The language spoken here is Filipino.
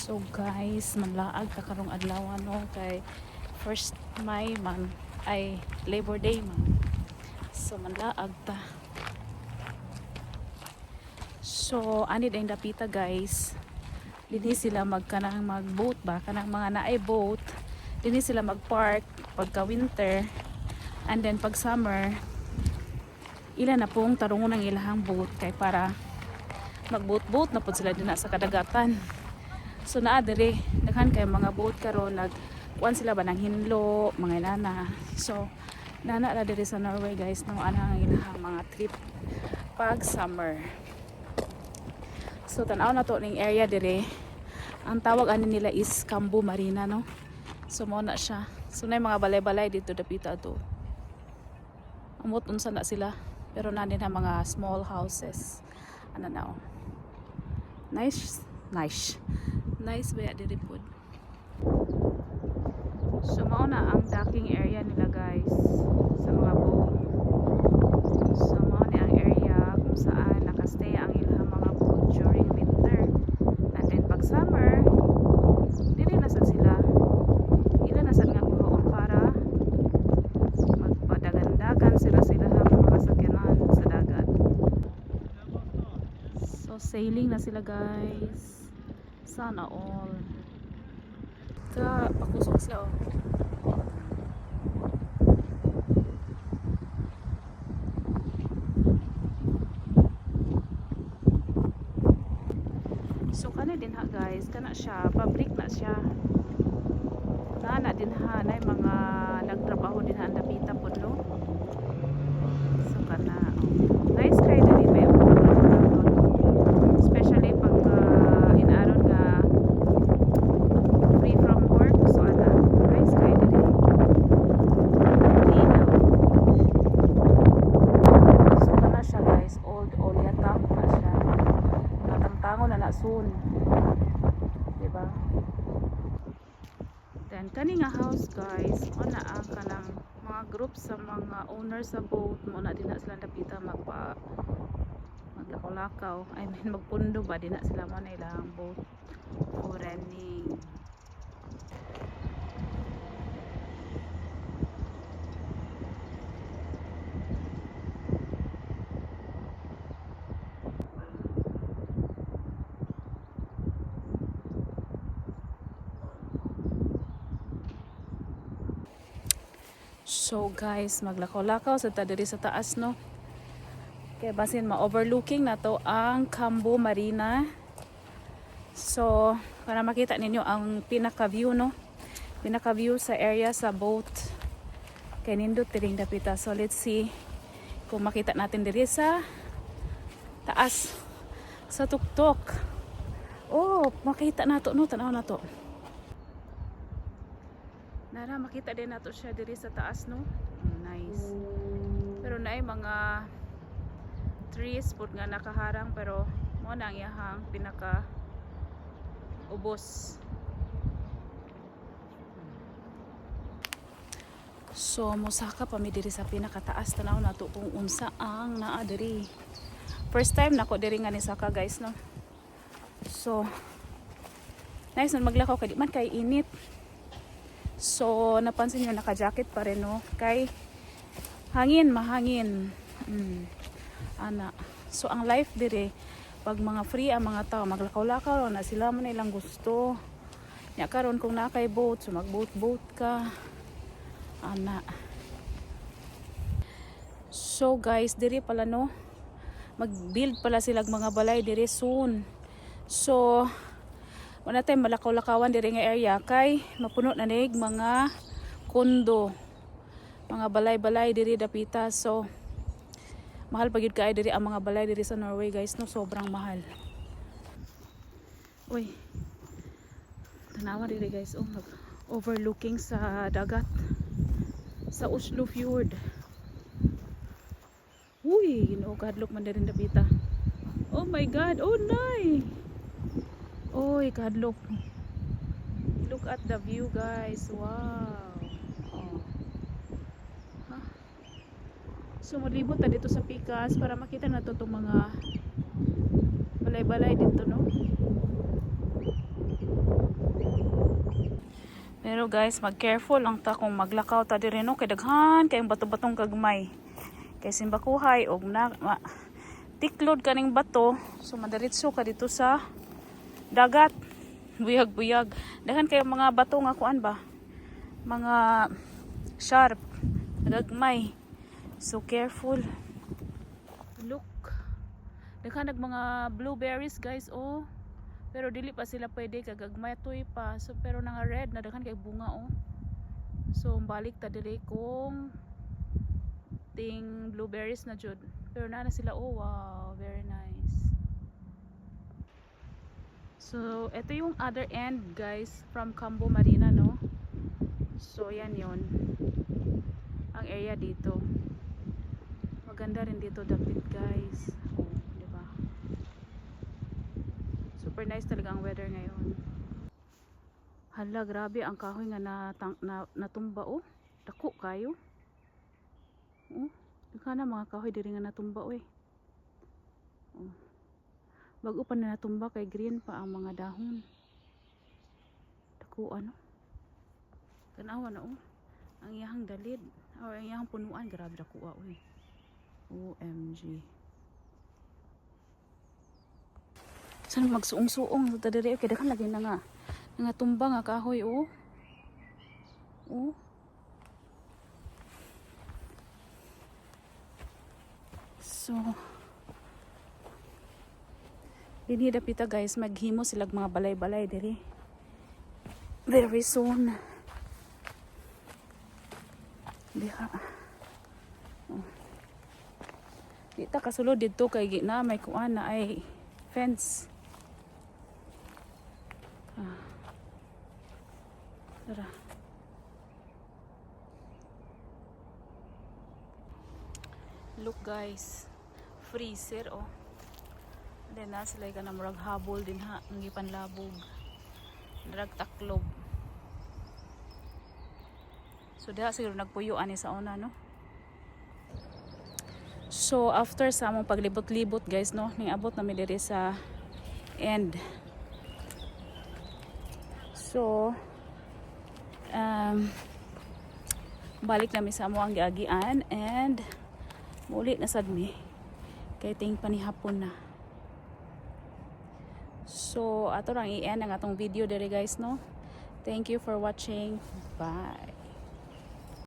So guys, manlaag ta karong adlaw no kay first May man ay Labor Day man. So manlaag ta. So ani dayng dapita guys. Dinhi sila magkanang mag-boat ba kanang mga naay boat. Dinhi sila mag-park pagka winter and then pag summer ila na pong tarungon ng ilahang boat kay para mag-boat na pud sila dinha sa kadagatan. So naa diri daghan kay mga boat karon kuan sila ba ng hinlo, mga inana. So nana ra diri sa Norway guys no ana ang ilahang mga trip pag summer. So tan-aw na to ning area diri. Ang tawag ani nila is Cambo Marina no. So mo na siya. So nay mga balay-balay dito dapita to. Amot unsa na sila pero nani na mga small houses. Ano na oh. Nice ba diri pod. So mao na ang docking area nila guys sa mga boat. So mao ni ang area kung saan nakastay ang ilang mga boat during winter. And then pag summer, dili na sad sila. Ila na sad nga kuhaon para magpadagandagan sila mga sakyanan sa dagat. So sailing na sila guys. Sana all. Pakusok sila oh. So kana din ha guys, kana siya, public na siya. Na din ha, na mga nagtrabaho din ha, dapita po no. So kana, oh. Nice kay dali may especially pag inaron nga free from work. So ana, nice kay dali. Linaw. So kana siya guys, old yatang na siya. Natangtango na soon. Diba? Then kani nga house guys, ana ang kanang mga group sa mga owners sa boat mo na din na sila dapita maglakaw-lakaw. I mean magpundo ba din na sila mo na ilang boat for running. So guys, maglakaw-lakaw sa diri sa taas no. Kaya basin ma-overlooking na to ang Cambo Marina. So para makita ninyo ang pinaka-view no. Pinaka-view sa area sa boat. Kay nindot tiring dapita. So let's see kung makita natin diri sa taas sa tuktok. Oh, makita nato no, tanaw na to. Nara makita din nato siya diri sa taas no. Nice. Pero naay mga trees pud nga nakaharang pero mo na ang iyahang pinaka ubos. So mosaka pa mi diri sa pinakataas tanaw nato kung unsa ang naa diri. First time nako diri nga ni saka guys no. So nice na maglakaw kay di man kay init. So napansin nyo naka-jacket pa rin no kay mahangin. Ana. So ang life dire pag mga free ang mga tao maglakaw-lakaw na sila mo na ilang gusto. Nya karon kung na kay boat so mag-boat ka. Ana. So guys, dire pala no mag-build pala sila mga balay dire soon. So wala tayong malakaw-lakawan diri nga area kay mapuno na nig mga kondo, mga balay-balay diri dapita. So mahal pa gyud kay diri ang mga balay diri sa Norway guys no, sobrang mahal. Uy, tanawa diri guys oh, overlooking sa dagat sa Oslo Fjord. Uy, Ginoo kadlok man diri dapita. Oh my god, oh nay. Oy, kadlok. Look at the view, guys. Wow. Oh. Huh? So, malibot ta dito sa Pikas para makita na to itong mga balay-balay dito, no? Pero guys, mag-careful lang ta kung maglakaw ta diri no kay daghan kayong bato-batong kagmay. Kay simbakuhay og tiklod kaning bato, so madiretso ka dito sa dagat. Buyag-buyag. Daghan kayong mga bato nga kuan ba? Mga sharp, gagmay. So careful. Look. Daghan mga blueberries guys oh. Pero dili pa sila pwede kagagmay toy pa. So pero nga red na daghan kay bunga oh. So balik ta diri kung ting blueberries na jud. Pero na sila oh wow, very nice. So ito yung other end guys from Cambo Marina no. So yan yon. Ang area dito. Maganda rin dito dapit guys. Oh, di ba? Super nice talaga ang weather ngayon. Hala, grabe ang kahoy nga natumba oh. Dako kayo. Oh, daka na mga kahoy diri nga natumba oy. Oh. Bago pa na natumba kay green pa ang mga dahon. Dako ano? Tanawa na oh. Ang iyang dalid or ang iyang punuan grabe dako oy. OMG. Saan magsuong-suong sa diri kay dakan lagi na nga tumba nga kahoy oh. Oh. So dinhi dapita guys maghimo sila mga balay-balay diri. Very soon. Diha. Oh. Di ta kasulod dito kay gina may kuan na ay fence. Tara. Look guys, freezer oh. Then na sila ka na murag habol din ha, ng ipanlabog. Drag taklob. So diha siguro nagpuyuan ni sa una no. So after sa among paglibot-libot guys no, ning abot na mi diri sa end. So balik nami sa among giagian and muli na sad mi kay ting panihapon na. So ato rang i-end ang atong video diri guys no. Thank you for watching. Bye.